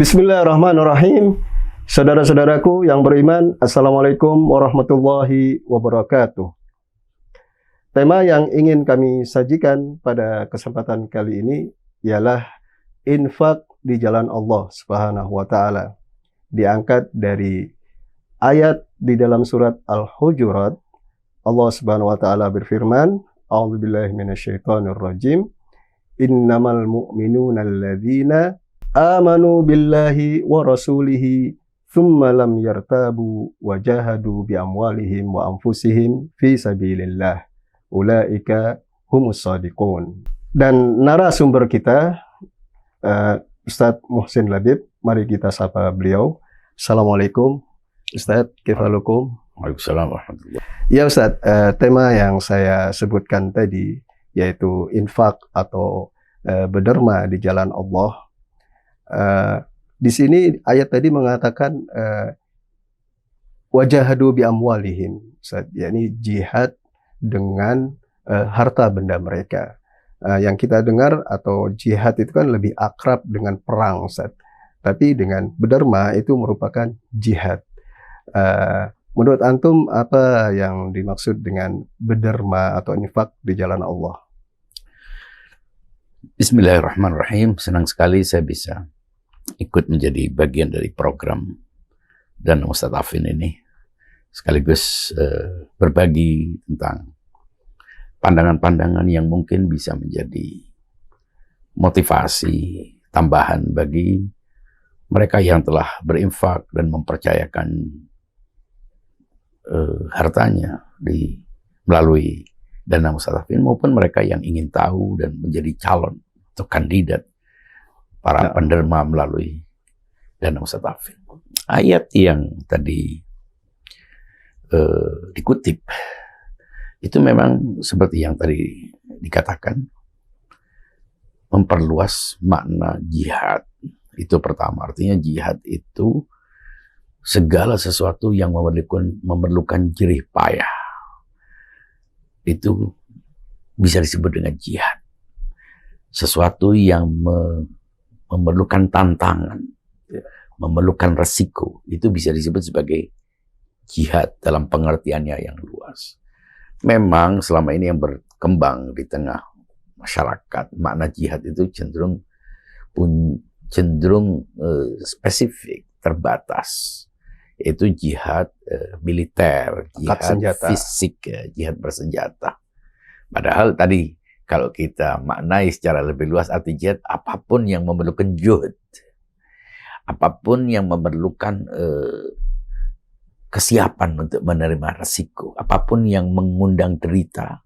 Bismillahirrahmanirrahim. Saudara-saudaraku yang beriman, Assalamualaikum warahmatullahi wabarakatuh. Tema yang ingin kami sajikan pada kesempatan kali ini ialah infak di jalan Allah Subhanahu wa Ta'ala. Diangkat dari ayat di dalam surat Al-Hujurat. Allah Subhanahu wa Ta'ala berfirman, A'udzubillahi minasyaitonirrajim. Innamal mu'minuna alladzina amanu billahi wa rasulihi thumma lam yartabu wa jahadu bi amwalihim wa anfusihim fi sabilillah ulaika humus shadiqun. Dan narasumber kita Ustadz Muhsin Labib, mari kita sapa beliau. Assalamualaikum Ustadz, kaifalukum? Waalaikumsalam warahmatullahi. Ya Ustadz, tema yang saya sebutkan tadi yaitu infak atau berderma di jalan Allah. Di sini ayat tadi mengatakan wajahadu bi amwalihim, yakni jihad dengan harta benda mereka. Yang kita dengar atau jihad itu kan lebih akrab dengan perang, Ustaz. Tapi dengan berderma itu merupakan jihad. Menurut antum apa yang dimaksud dengan berderma atau infak di jalan Allah? Bismillahirrahmanirrahim. Senang sekali saya bisa ikut menjadi bagian dari program dan Ustadz Afin ini, sekaligus berbagi tentang pandangan-pandangan yang mungkin bisa menjadi motivasi tambahan bagi mereka yang telah berinfak dan mempercayakan hartanya melalui dana Ustadz Afin, maupun mereka yang ingin tahu dan menjadi calon atau kandidat para penderma melalui dana Ustadz Afin. Ayat yang tadi dikutip itu memang seperti yang tadi dikatakan, memperluas makna jihad. Itu pertama, artinya jihad itu segala sesuatu yang memerlukan jerih payah. Itu bisa disebut dengan jihad. Sesuatu yang memerlukan tantangan, memerlukan resiko, itu bisa disebut sebagai jihad dalam pengertiannya yang luas. Memang selama ini yang berkembang di tengah masyarakat, makna jihad itu cenderung spesifik, terbatas. Itu jihad militer, jihad fisik, jihad bersenjata. Padahal tadi kalau kita maknai secara lebih luas, arti jihad apapun yang memerlukan juhud, apapun yang memerlukan kesiapan untuk menerima resiko, apapun yang mengundang derita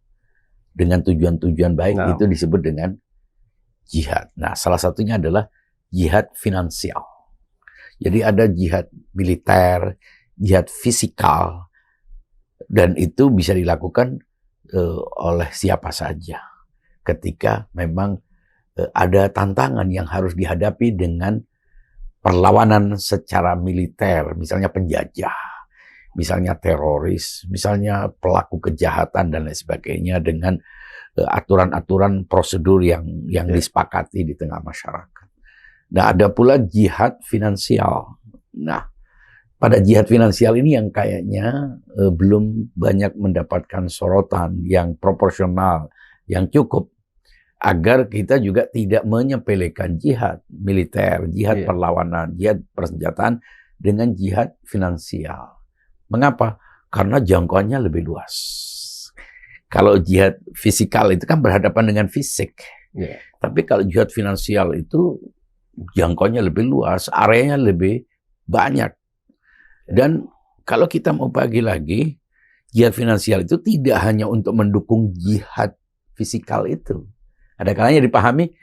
dengan tujuan-tujuan baik, itu disebut dengan jihad. Nah, salah satunya adalah jihad finansial. Jadi ada jihad militer, jihad fisikal, dan itu bisa dilakukan oleh siapa saja ketika memang ada tantangan yang harus dihadapi dengan perlawanan secara militer, misalnya penjajah, misalnya teroris, misalnya pelaku kejahatan dan lain sebagainya, dengan aturan-aturan prosedur yang disepakati di tengah masyarakat. Nah, ada pula jihad finansial. Nah, pada jihad finansial ini yang kayaknya belum banyak mendapatkan sorotan yang proporsional, yang cukup, agar kita juga tidak menyepelekan jihad militer, jihad perlawanan, jihad persenjataan dengan jihad finansial. Mengapa? Karena jangkauannya lebih luas. Kalau jihad fisikal itu kan berhadapan dengan fisik. Tapi kalau jihad finansial itu jangkauannya lebih luas, areanya lebih banyak. Dan kalau kita mau bagi lagi, jihad finansial itu tidak hanya untuk mendukung jihad fisikal itu. Ada kalanya dipahami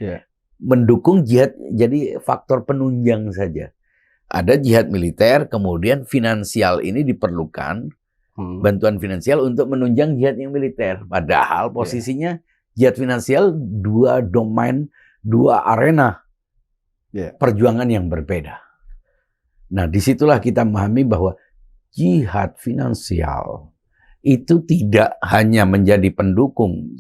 mendukung jihad jadi faktor penunjang saja. Ada jihad militer, kemudian finansial ini diperlukan, bantuan finansial untuk menunjang jihad yang militer. Padahal posisinya jihad finansial dua domain, dua arena perjuangan yang berbeda. Nah, disitulah kita memahami bahwa jihad finansial itu tidak hanya menjadi pendukung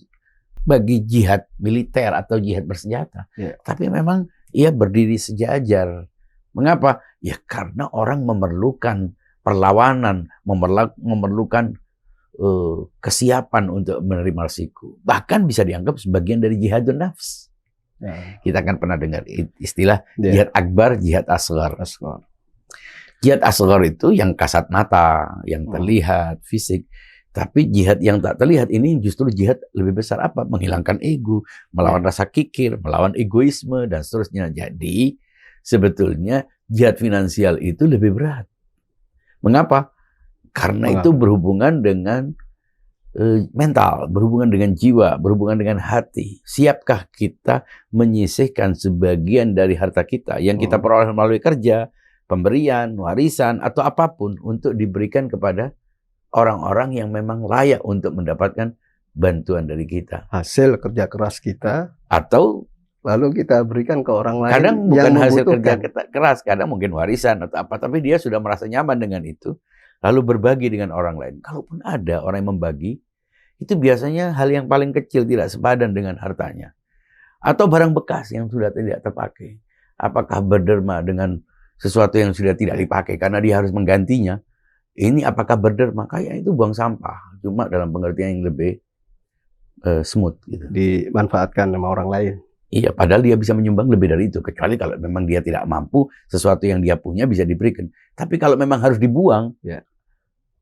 bagi jihad militer atau jihad bersenjata, tapi memang ia berdiri sejajar Mengapa? Ya karena orang memerlukan perlawanan, memerlukan kesiapan untuk menerima resiko. Bahkan bisa dianggap sebagian dari jihadun nafs. Ya. Kita kan pernah dengar istilah jihad akbar, jihad asghar. Jihad asghar itu yang kasat mata, yang terlihat, fisik. Tapi jihad yang tak terlihat ini justru jihad lebih besar apa? Menghilangkan ego, melawan rasa kikir, melawan egoisme, dan seterusnya. Jadi sebetulnya jihad finansial itu lebih berat. Mengapa? Karena itu berhubungan dengan mental, berhubungan dengan jiwa, berhubungan dengan hati. Siapkah kita menyisihkan sebagian dari harta kita yang kita peroleh melalui kerja, pemberian, warisan, atau apapun untuk diberikan kepada orang-orang yang memang layak untuk mendapatkan bantuan dari kita. Hasil kerja keras kita, atau lalu kita berikan ke orang lain. Kadang bukan hasil kerja keras, kadang mungkin warisan atau apa, tapi dia sudah merasa nyaman dengan itu, lalu berbagi dengan orang lain. Kalaupun ada orang yang membagi, itu biasanya hal yang paling kecil, tidak sepadan dengan hartanya. Atau barang bekas yang sudah tidak terpakai. Apakah berderma dengan sesuatu yang sudah tidak dipakai karena dia harus menggantinya? Ini apakah berderma? Kayak itu buang sampah, cuma dalam pengertian yang lebih smooth. Gitu. Dimanfaatkan sama orang lain. Iya, padahal dia bisa menyumbang lebih dari itu. Kecuali kalau memang dia tidak mampu, sesuatu yang dia punya bisa diberikan. Tapi kalau memang harus dibuang,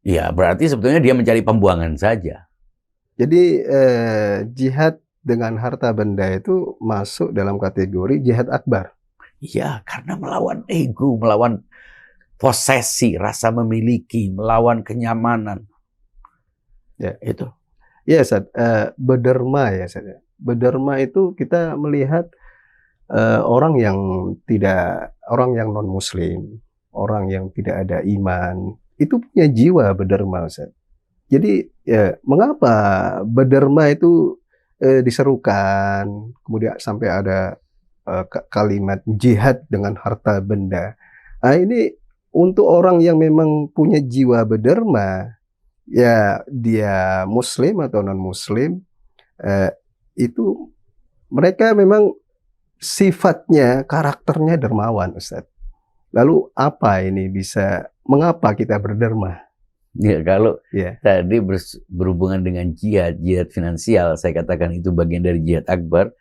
ya berarti sebetulnya dia mencari pembuangan saja. Jadi jihad dengan harta benda itu masuk dalam kategori jihad akbar. Iya, karena melawan ego, melawan posesi, rasa memiliki, melawan kenyamanan. Ya, itu. Ya, Ustaz, berderma ya, Ustaz. Berderma itu kita melihat orang yang non muslim, orang yang tidak ada iman, itu punya jiwa berderma, Ustaz. Jadi ya, mengapa berderma itu diserukan, kemudian sampai ada kalimat jihad dengan harta benda. Nah, ini untuk orang yang memang punya jiwa berderma, ya dia muslim atau non muslim, itu mereka memang sifatnya, karakternya dermawan, Ustaz. Lalu apa ini mengapa kita berderma? Ya, kalau tadi berhubungan dengan jihad finansial, saya katakan itu bagian dari jihad akbar,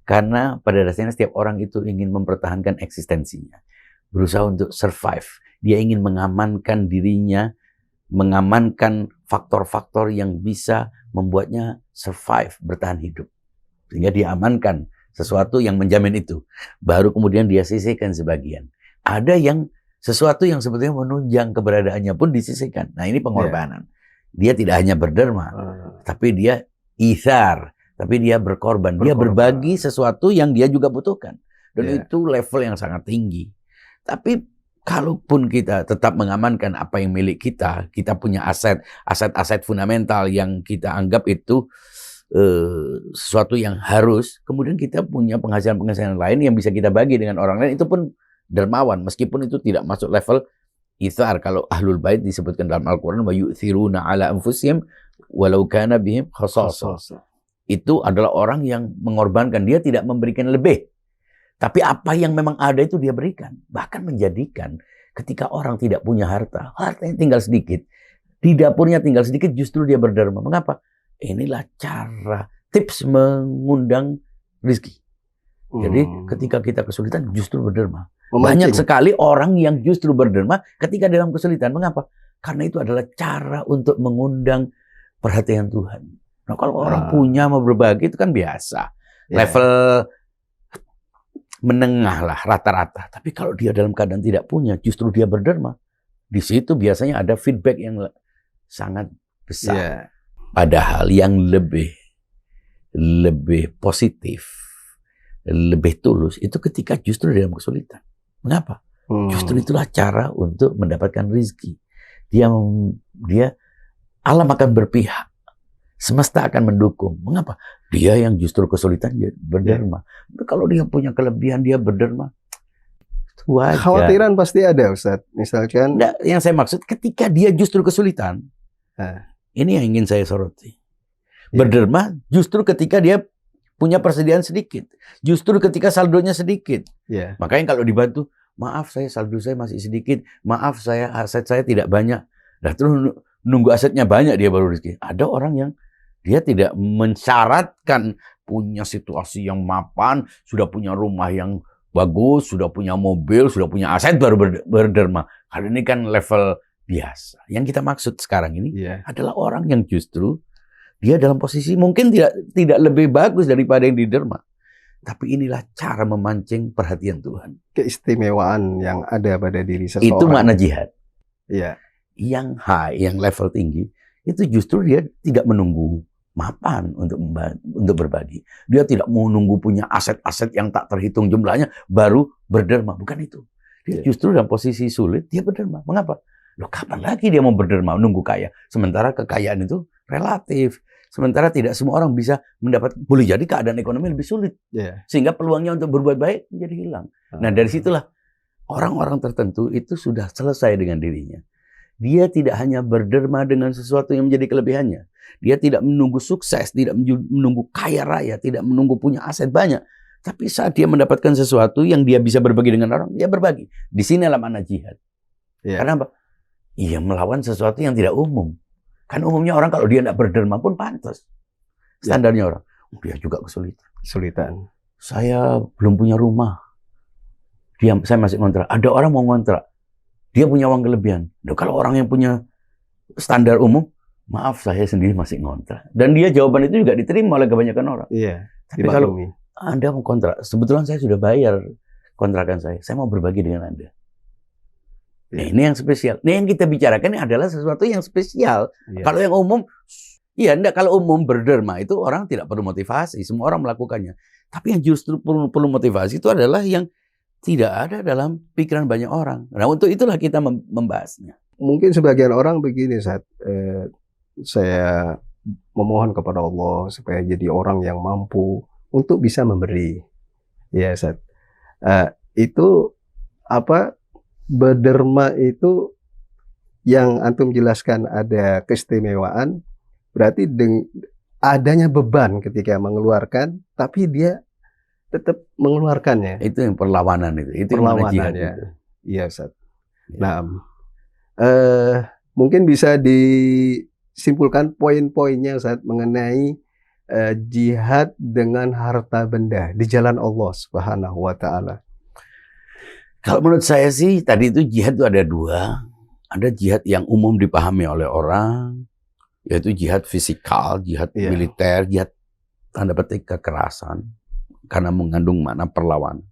karena pada dasarnya setiap orang itu ingin mempertahankan eksistensinya, berusaha untuk survive. Dia ingin mengamankan dirinya, mengamankan faktor-faktor yang bisa membuatnya survive, bertahan hidup. Sehingga dia amankan sesuatu yang menjamin itu. Baru kemudian dia sisihkan sebagian. Ada yang sesuatu yang sebetulnya menunjang keberadaannya pun disisihkan. Nah, ini pengorbanan. Dia tidak hanya berderma, tapi dia ithar, tapi dia berkorban. Dia berbagi sesuatu yang dia juga butuhkan. Dan itu level yang sangat tinggi. Tapi kalaupun kita tetap mengamankan apa yang milik kita, kita punya aset fundamental yang kita anggap itu sesuatu yang harus, kemudian kita punya penghasilan lain yang bisa kita bagi dengan orang lain, itu pun dermawan, meskipun itu tidak masuk level ithar. Kalau ahlul bait disebutkan dalam Al-Quran, wa yu'thiruna ala anfusihim walau kana bihim khasasah. Itu adalah orang yang mengorbankan, dia tidak memberikan lebih. Tapi apa yang memang ada itu dia berikan. Bahkan menjadikan ketika orang tidak punya hartanya tinggal sedikit, di dapurnya tinggal sedikit, justru dia berderma. Mengapa? Inilah cara, tips mengundang rezeki. Jadi ketika kita kesulitan justru berderma. Banyak sekali orang yang justru berderma ketika dalam kesulitan. Mengapa? Karena itu adalah cara untuk mengundang perhatian Tuhan. Nah, kalau orang punya mau berbagi itu kan biasa. Level menengah lah, rata-rata. Tapi kalau dia dalam keadaan tidak punya, justru dia berderma. Di situ biasanya ada feedback yang sangat besar. Padahal yang lebih positif, lebih tulus, itu ketika justru dalam kesulitan. Mengapa? Justru itulah cara untuk mendapatkan rezeki. Alam akan berpihak. Semesta akan mendukung. Mengapa? Dia yang justru kesulitan berderma. Kalau dia punya kelebihan, dia berderma. Itu wajar. Khawatiran pasti ada, Ustaz. Misalkan. Nggak, yang saya maksud, ketika dia justru kesulitan, ini yang ingin saya soroti. Berderma justru ketika dia punya persediaan sedikit. Justru ketika saldonya sedikit. Makanya kalau dibantu, maaf saldo saya masih sedikit, maaf aset saya tidak banyak. Nah, terus nunggu asetnya banyak dia baru rezeki. Ada orang yang dia tidak mensyaratkan punya situasi yang mapan, sudah punya rumah yang bagus, sudah punya mobil, sudah punya aset baru berderma. Kalau ini kan level biasa. Yang kita maksud sekarang ini adalah orang yang justru dia dalam posisi mungkin tidak lebih bagus daripada yang diderma. Tapi inilah cara memancing perhatian Tuhan. Keistimewaan yang ada pada diri seseorang. Itu makna jihad. Iya. Yang high, yang level tinggi, itu justru dia tidak menunggu mapan untuk berbagi. Dia tidak mau nunggu punya aset-aset yang tak terhitung jumlahnya baru berderma. Bukan itu. Dia justru dalam posisi sulit, dia berderma. Mengapa? Loh, kapan lagi dia mau berderma? Nunggu kaya. Sementara kekayaan itu relatif. Sementara tidak semua orang bisa boleh jadi keadaan ekonomi lebih sulit. Sehingga peluangnya untuk berbuat baik menjadi hilang. Nah, dari situlah orang-orang tertentu itu sudah selesai dengan dirinya. Dia tidak hanya berderma dengan sesuatu yang menjadi kelebihannya. Dia tidak menunggu sukses, tidak menunggu kaya raya, tidak menunggu punya aset banyak. Tapi saat dia mendapatkan sesuatu yang dia bisa berbagi dengan orang, dia berbagi. Di sinilah makna jihad. Karena apa? Ia melawan sesuatu yang tidak umum. Kan umumnya orang kalau dia tidak berderma pun pantas. Standarnya orang. Dia juga kesulitan. Saya belum punya rumah. Saya masih ngontrak. Ada orang mau ngontrak. Dia punya uang kelebihan. Kalau orang yang punya standar umum, maaf saya sendiri masih ngontrak. Dan dia jawaban itu juga diterima oleh kebanyakan orang. Tapi kalau Anda mau kontrak, sebetulnya saya sudah bayar kontrakan saya mau berbagi dengan Anda. Nah, ini yang spesial. Nah, yang kita bicarakan ini adalah sesuatu yang spesial. Kalau yang umum, kalau umum berderma itu orang tidak perlu motivasi. Semua orang melakukannya. Tapi yang justru perlu motivasi itu adalah yang tidak ada dalam pikiran banyak orang. Nah, untuk itulah kita membahasnya. Mungkin sebagian orang begini, saya memohon kepada Allah supaya jadi orang yang mampu untuk bisa memberi. Itu berderma itu yang antum jelaskan ada keistimewaan, berarti adanya beban ketika mengeluarkan, tapi dia tetap mengeluarkannya. Itu yang perlawanan itu. Perlawanan ya. Iya, Ustaz. Nah, mungkin bisa disimpulkan poin-poinnya Ustaz mengenai jihad dengan harta benda di jalan Allah Subhanahu wa taala. Kalau menurut saya sih tadi itu jihad itu ada dua. Ada jihad yang umum dipahami oleh orang, yaitu jihad fisikal, jihad militer, jihad tanda petik kekerasan karena mengandung makna perlawanan.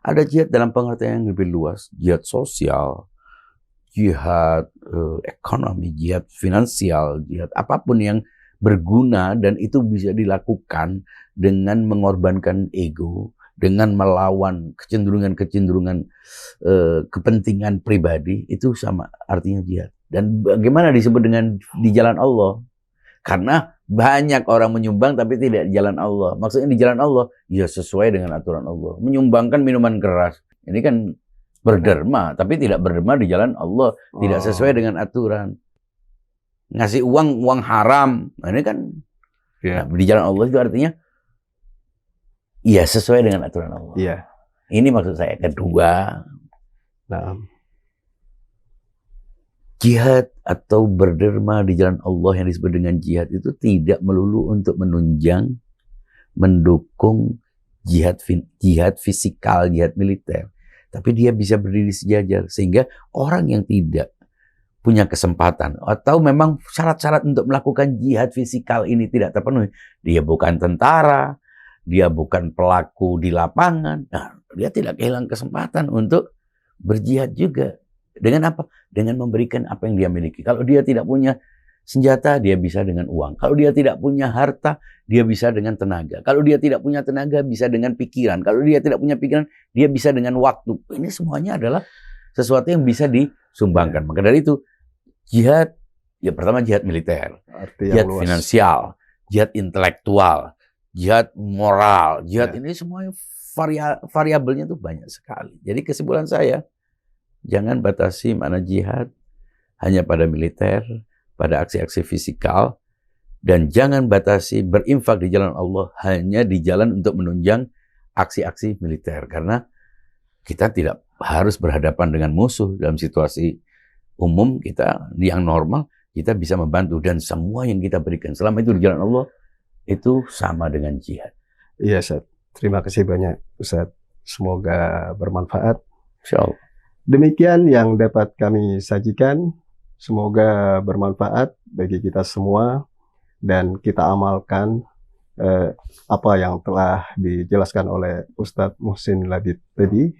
Ada jihad dalam pengertian yang lebih luas, jihad sosial, jihad ekonomi, jihad finansial, jihad apapun yang berguna dan itu bisa dilakukan dengan mengorbankan ego, dengan melawan kecenderungan-kecenderungan kepentingan pribadi, itu sama artinya jihad. Dan bagaimana disebut dengan di jalan Allah? Karena banyak orang menyumbang tapi tidak di jalan Allah. Maksudnya di jalan Allah, ya sesuai dengan aturan Allah. Menyumbangkan minuman keras, ini kan berderma, tapi tidak berderma di jalan Allah. Tidak sesuai dengan aturan. Ngasih uang haram, nah ini kan di jalan Allah itu artinya iya, sesuai dengan aturan Allah. Ini maksud saya. Kedua, jihad atau berderma di jalan Allah yang disebut dengan jihad itu tidak melulu untuk menunjang, mendukung jihad fisikal, jihad militer. Tapi dia bisa berdiri sejajar. Sehingga orang yang tidak punya kesempatan atau memang syarat-syarat untuk melakukan jihad fisikal ini tidak terpenuhi, dia bukan tentara, dia bukan pelaku di lapangan, dia tidak kehilangan kesempatan untuk berjihad juga. Dengan apa? Dengan memberikan apa yang dia miliki. Kalau dia tidak punya senjata, dia bisa dengan uang. Kalau dia tidak punya harta, dia bisa dengan tenaga. Kalau dia tidak punya tenaga, bisa dengan pikiran. Kalau dia tidak punya pikiran, dia bisa dengan waktu. Ini semuanya adalah sesuatu yang bisa disumbangkan. Maka dari itu, jihad, ya pertama jihad militer, jihad finansial, jihad intelektual, jihad moral, jihad ini semuanya variabelnya tuh banyak sekali. Jadi kesimpulan saya, jangan batasi makna jihad hanya pada militer, pada aksi-aksi fisikal, dan jangan batasi berinfak di jalan Allah hanya di jalan untuk menunjang aksi-aksi militer. Karena kita tidak harus berhadapan dengan musuh dalam situasi umum kita yang normal, kita bisa membantu, dan semua yang kita berikan selama itu di jalan Allah itu sama dengan jihad. Iya, Ustaz. Terima kasih banyak, Ustaz. Semoga bermanfaat. Insyaallah. Demikian yang dapat kami sajikan. Semoga bermanfaat bagi kita semua dan kita amalkan apa yang telah dijelaskan oleh Ustadz Muhsin Labib tadi.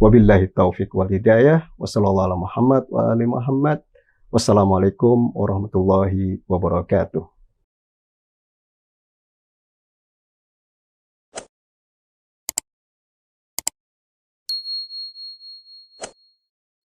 Wabillahi taufiq wal hidayah. Wassallallahu ala Muhammad wa ali Muhammad. Wassalamualaikum warahmatullahi wabarakatuh.